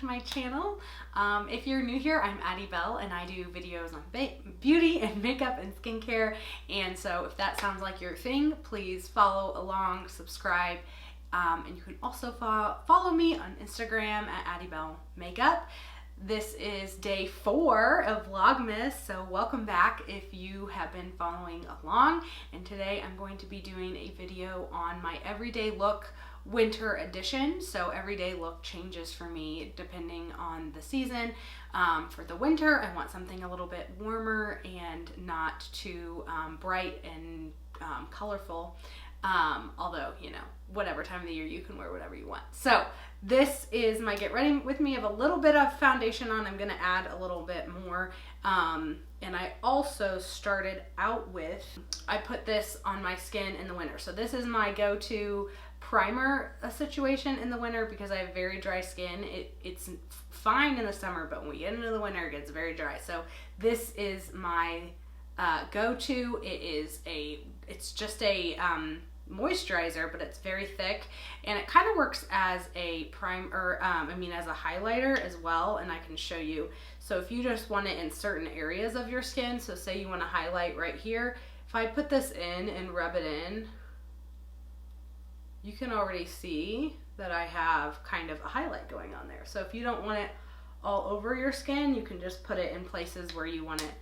to my channel. If you're new here, I'm Addie Bell and I do videos on beauty and makeup and skincare. And so if that sounds like your thing, please follow along, subscribe. And you can also follow me on Instagram at Addie Bell Makeup. This is day 4 of Vlogmas, so welcome back if you have been following along. And today I'm going to be doing a video on my everyday look winter edition. So everyday look changes for me depending on the season. For the winter, I want something a little bit warmer and not too bright and colorful. Although, you know, whatever time of the year you can wear whatever you want. So this is my get ready with me. I have a little bit of foundation on. I'm going to add a little bit more. And I also started out with, I put this on my skin in the winter. So this is my go-to primer situation in the winter because I have very dry skin. It's fine in the summer, but when we get into the winter, it gets very dry. So this is my go-to. It's just a moisturizer, but it's very thick, and it kind of works as a primer, as a highlighter as well, and I can show you. So if you just want it in certain areas of your skin, so say you want to highlight right here, if I put this in and rub it in, you can already see that I have kind of a highlight going on there. So if you don't want it all over your skin, you can just put it in places where you want it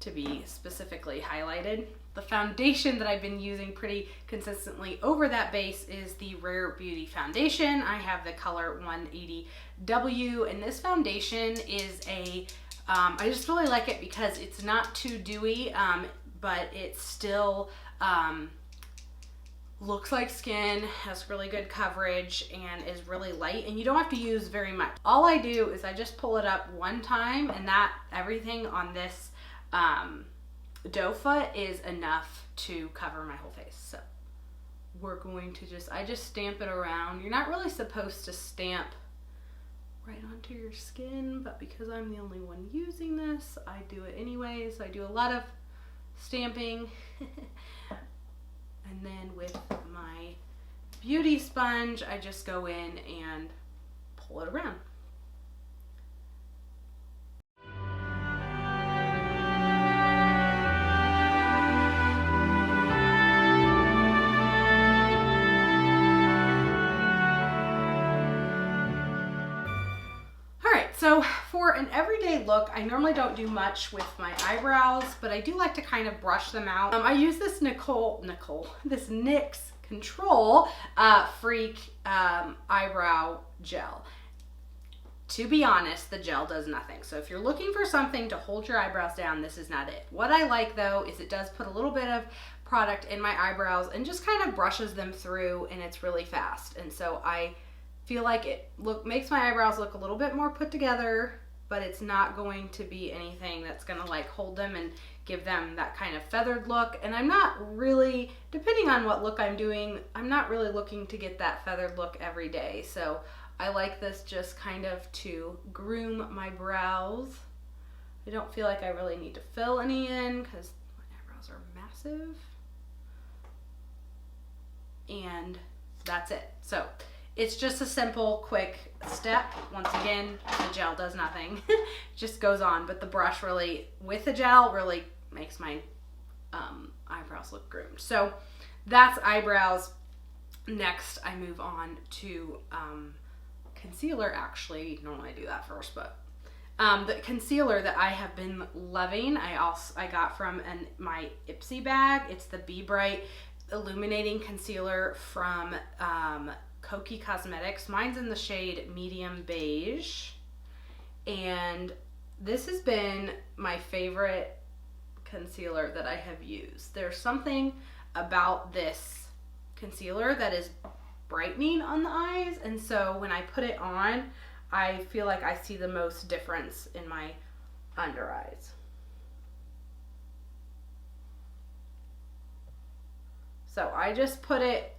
to be specifically highlighted. The foundation that I've been using pretty consistently over that base is the Rare Beauty foundation. I have the color 180W, and this foundation is I just really like it because it's not too dewy, but it still looks like skin, has really good coverage, and is really light, and you don't have to use very much. All I do is I just pull it up one time, and everything on this doe foot is enough to cover my whole face. So we're going to I just stamp it around. You're not really supposed to stamp right onto your skin, but because I'm the only one using this, I do it anyway. So I do a lot of stamping. And then with my beauty sponge, I just go in and pull it around. So for an everyday look, I normally don't do much with my eyebrows, but I do like to kind of brush them out. I use this NYX Control Freak eyebrow gel. To be honest, the gel does nothing. So if you're looking for something to hold your eyebrows down, this is not it. What I like though is it does put a little bit of product in my eyebrows and just kind of brushes them through, and it's really fast. And so I feel like it makes my eyebrows look a little bit more put together, but it's not going to be anything that's gonna like hold them and give them that kind of feathered look. And I'm not really, depending on what look I'm doing, I'm not really looking to get that feathered look every day. So I like this just kind of to groom my brows. I don't feel like I really need to fill any in because my eyebrows are massive. And that's it. So it's just a simple, quick step. Once again, the gel does nothing. Just goes on, but the brush really, with the gel, really makes my eyebrows look groomed. So that's eyebrows. Next, I move on to concealer. Actually, normally I do that first, but the concealer that I have been loving, I got from my Ipsy bag. It's the Be Bright Illuminating Concealer from Kokie Cosmetics. Mine's in the shade medium beige, and this has been my favorite concealer that I have used. There's something about this concealer that is brightening on the eyes, and so when I put it on, I feel like I see the most difference in my under eyes. So I just put it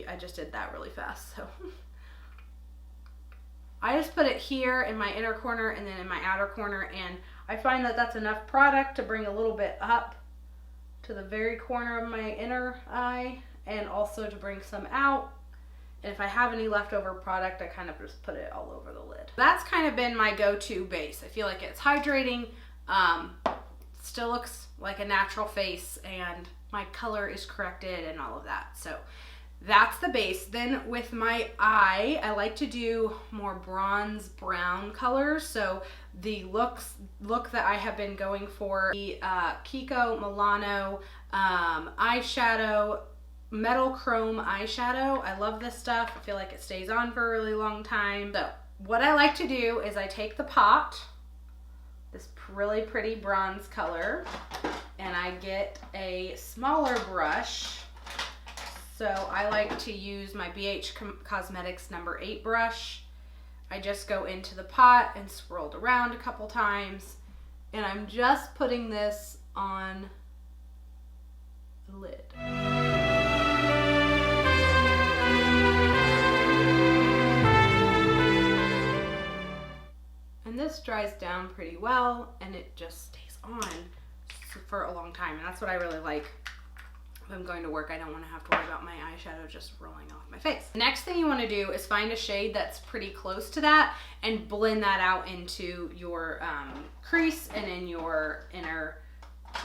I just did that really fast. So I just put it here in my inner corner and then in my outer corner, and I find that that's enough product to bring a little bit up to the very corner of my inner eye, and also to bring some out And if I have any leftover product, I kind of just put it all over the lid. That's kind of been my go-to base. I feel like it's hydrating, still looks like a natural face, and my color is corrected and all of that. So that's the base. Then with my eye, I like to do more bronze brown colors. So the look that I have been going for, the Kiko Milano eyeshadow, metal chrome eyeshadow. I love this stuff. I feel like it stays on for a really long time. So what I like to do is I take the pot, this really pretty bronze color, and I get a smaller brush. So I like to use my BH Cosmetics number 8 brush. I just go into the pot and swirl it around a couple times, and I'm just putting this on the lid. And this dries down pretty well, and it just stays on for a long time, and that's what I really like. If I'm going to work, I don't want to have to worry about my eyeshadow just rolling off my face. The next thing you want to do is find a shade that's pretty close to that and blend that out into your crease and in your inner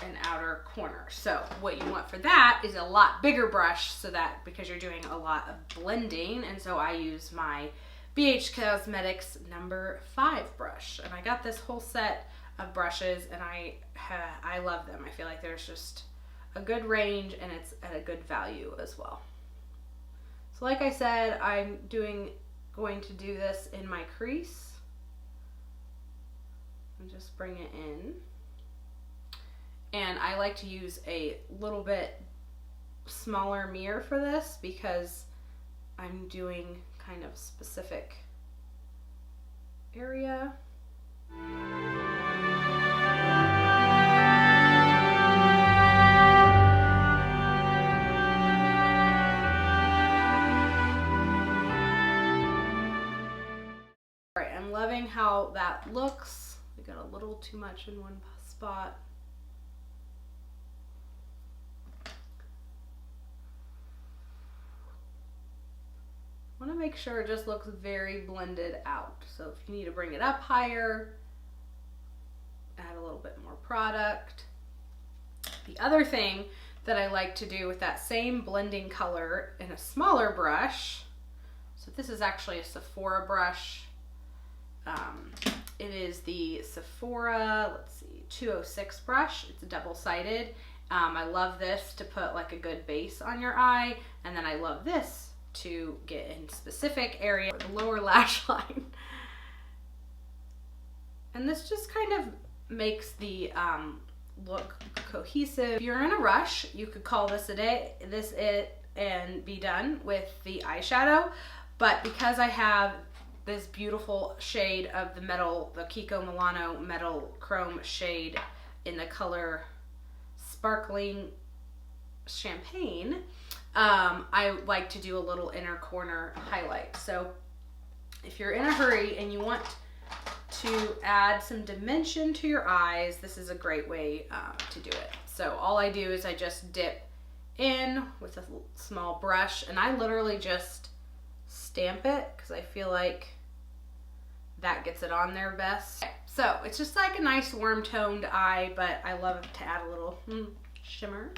and outer corner. So what you want for that is a lot bigger brush, so that because you're doing a lot of blending, and so I use my BH Cosmetics number 5 brush, and I got this whole set of brushes, and I love them. I feel like there's just a good range, and it's at a good value as well. So like I said, I'm going to do this in my crease and just bring it in. And I like to use a little bit smaller mirror for this because I'm doing kind of specific area. Alright, I'm loving how that looks. I got a little too much in one spot. I want to make sure it just looks very blended out. So if you need to bring it up higher, add a little bit more product. The other thing that I like to do with that same blending color in a smaller brush, so this is actually a Sephora brush. It is the Sephora, let's see, 206 brush. It's double-sided. I love this to put like a good base on your eye, and then I love this to get in specific area, the lower lash line. And this just kind of makes the look cohesive. If you're in a rush, you could call this a day, and be done with the eyeshadow. But because I have this beautiful shade of the Kiko Milano metal chrome shade in the color Sparkling Champagne, I like to do a little inner corner highlight. So if you're in a hurry and you want to add some dimension to your eyes, this is a great way to do it. So all I do is I just dip in with a small brush, and I literally just stamp it because I feel like that gets it on there best. Okay, so it's just like a nice warm toned eye, but I love to add a little shimmer.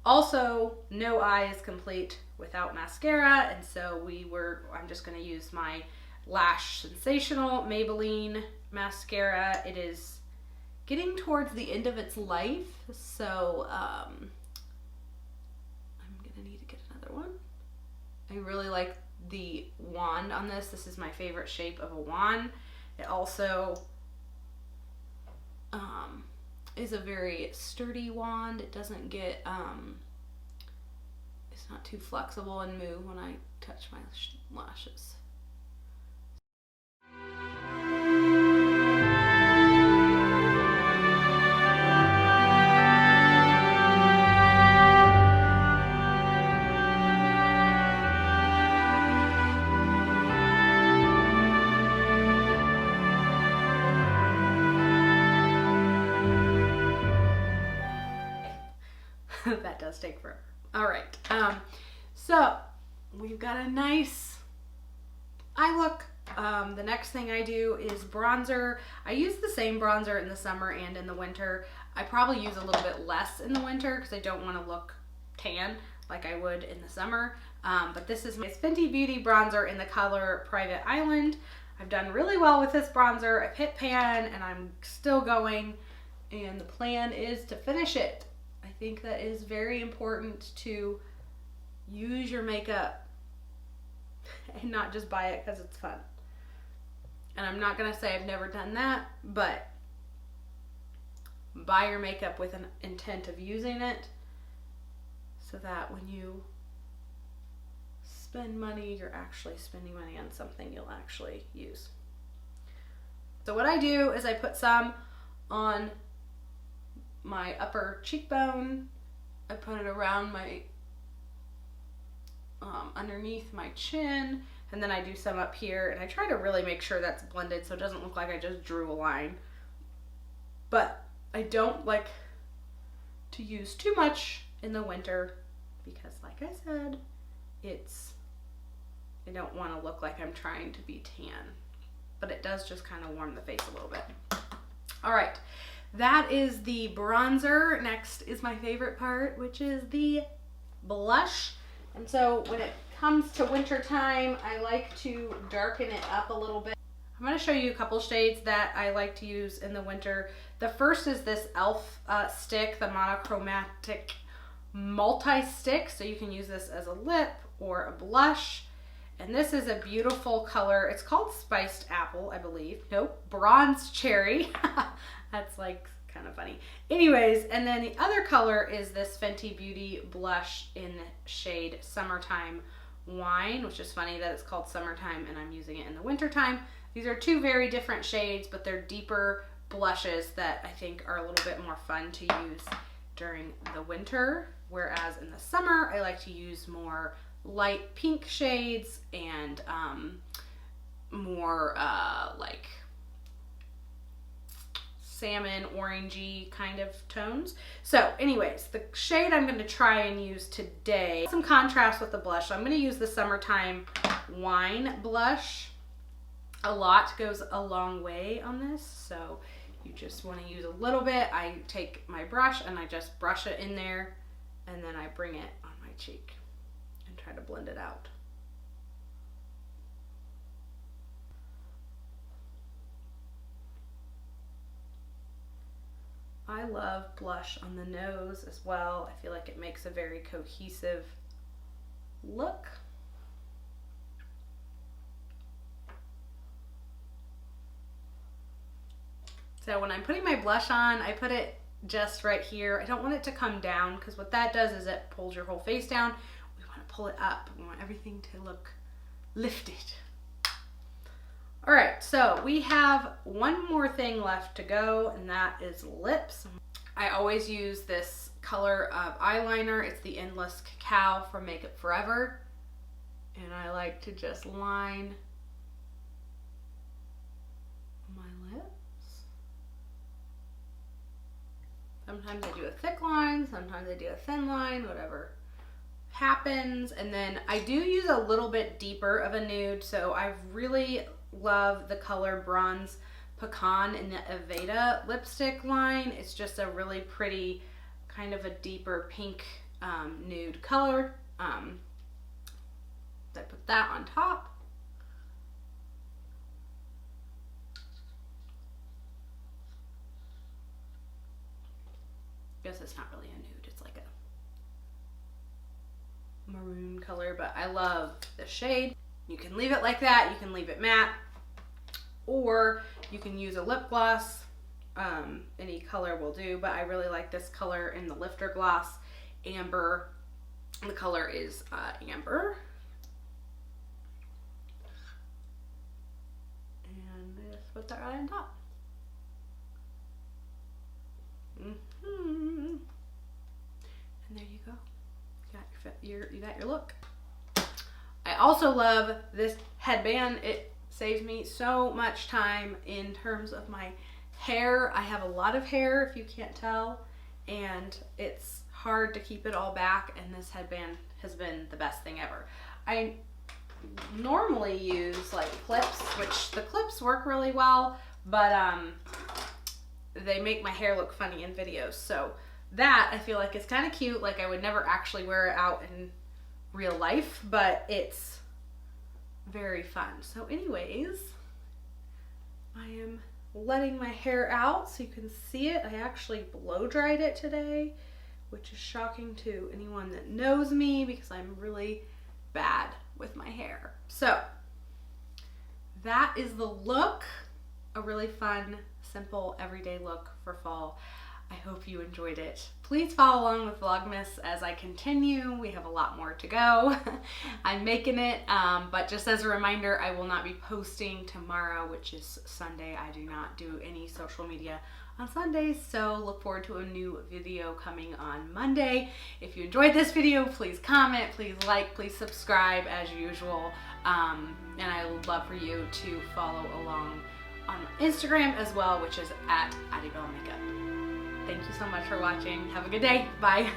Also, no eye is complete without mascara, and so I'm just going to use my Lash Sensational Maybelline mascara. It is getting towards the end of its life, so I'm going to need to get another one. I really like the wand on this. This is my favorite shape of a wand. It also is a very sturdy wand. It doesn't get, it's not too flexible and move when I touch my lashes. That does take forever. All right. So we've got a nice eye look. The next thing I do is bronzer. I use the same bronzer in the summer and in the winter. I probably use a little bit less in the winter because I don't want to look tan like I would in the summer. But this is my Fenty Beauty bronzer in the color Private Island. I've done really well with this bronzer. I've hit pan and I'm still going, and the plan is to finish it. I think that is very important, to use your makeup and not just buy it because it's fun. And I'm not gonna say I've never done that, but buy your makeup with an intent of using it, so that when you spend money, you're actually spending money on something you'll actually use. So what I do is I put some on my upper cheekbone. I put it around my underneath my chin, and then I do some up here, and I try to really make sure that's blended so it doesn't look like I just drew a line. But I don't like to use too much in the winter because, like I said, I don't want to look like I'm trying to be tan, but it does just kind of warm the face a little bit. All right, that is the bronzer. Next is my favorite part, which is the blush. And so when it comes to winter time, I like to darken it up a little bit. I'm going to show you a couple shades that I like to use in the winter. The first is this e.l.f. Stick, the monochromatic multi-stick. So you can use this as a lip or a blush. And this is a beautiful color. It's called Spiced Apple, I believe. Nope, Bronze Cherry. That's like kind of funny. Anyways, and then the other color is this Fenty Beauty blush in shade Summertime Wine, which is funny that it's called summertime and I'm using it in the wintertime. These are two very different shades, but they're deeper blushes that I think are a little bit more fun to use during the winter, whereas in the summer I like to use more light pink shades and more like salmon orangey kind of tones. So anyways, the shade I'm going to try and use today, some contrast with the blush. So I'm going to use the Summertime Wine blush. A lot goes a long way on this, so you just want to use a little bit. I take my brush and I just brush it in there, and then I bring it on my cheek and try to blend it out. I love blush on the nose as well. I feel like it makes a very cohesive look. So when I'm putting my blush on, I put it just right here. I don't want it to come down because what that does is it pulls your whole face down. We want to pull it up. We want everything to look lifted. All right, so we have one more thing left to go, and that is lips. I always use this color of eyeliner. It's the Endless Cacao from Makeup Forever. And I like to just line my lips. Sometimes I do a thick line, sometimes I do a thin line, whatever happens. And then I do use a little bit deeper of a nude, so I really love the color Bronze Pecan in the Aveda lipstick line. It's just a really pretty, kind of a deeper pink nude color. I put that on top. I guess it's not really a nude, it's like a maroon color, but I love the shade. You can leave it like that, you can leave it matte, or you can use a lip gloss. Any color will do, but I really like this color in the Lifter Gloss Amber. The color is Amber. And just put that right on top. And there you go. You got your look. I also love this headband. It saves me so much time in terms of my hair. I have a lot of hair, if you can't tell, and it's hard to keep it all back, and this headband has been the best thing ever. I normally use like clips, which the clips work really well, but they make my hair look funny in videos. So that I feel like is kind of cute. Like I would never actually wear it out in real life, but it's very fun. So anyways, I am letting my hair out so you can see it. I actually blow dried it today, which is shocking to anyone that knows me because I'm really bad with my hair. So that is the look. A really fun, simple, everyday look for fall. I hope you enjoyed it. Please follow along with Vlogmas as I continue. We have a lot more to go. I'm making it, but just as a reminder, I will not be posting tomorrow, which is Sunday. I do not do any social media on Sundays, so look forward to a new video coming on Monday. If you enjoyed this video, please comment, please like, please subscribe as usual, and I would love for you to follow along on Instagram as well, which is @AddieBellMakeup. Thank you so much for watching. Have a good day. Bye.